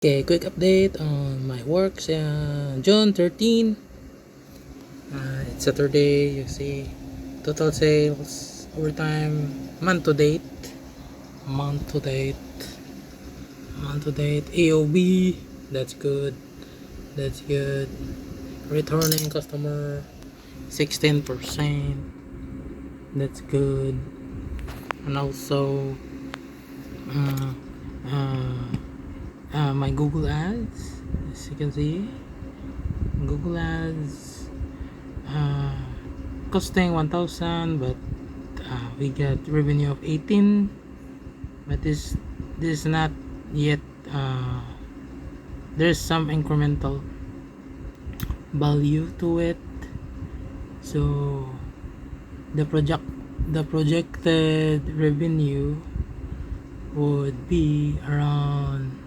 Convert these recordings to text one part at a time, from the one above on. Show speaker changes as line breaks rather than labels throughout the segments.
Okay, quick update on my works. June 13. It's Saturday. You see, total sales, overtime, month to date, AOB. That's good. That's good. Returning customer, 16%. That's good. And also, uh, my Google Ads, as you can see, Google Ads costing 1,000, but we get revenue of 18, but this is not yet there's some incremental value to it. So the projected revenue would be around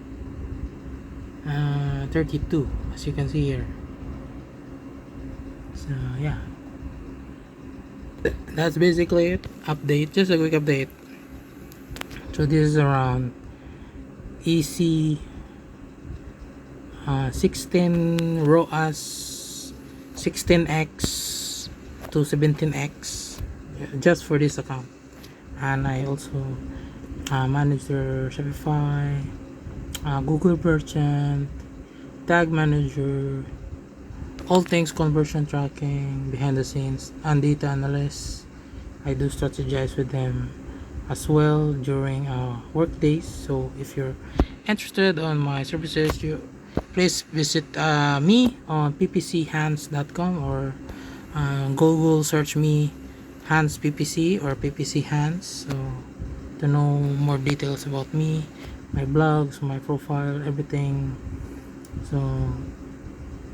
32, as you can see here. So yeah, that's basically it. Update, just a quick update. So this is around EC 16 ROAS 16x to 17x just for this account. And I also manage their Shopify, Google Merchant, Tag Manager, all things conversion tracking, behind the scenes, and data analysts. I do strategize with them as well during work days. So if you're interested on my services, you please visit me on ppchans.com or Google search me Hans PPC or PPC Hans, so to know more details about me, my blogs, my profile, everything. So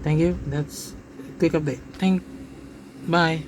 thank you. That's a quick update. Bye.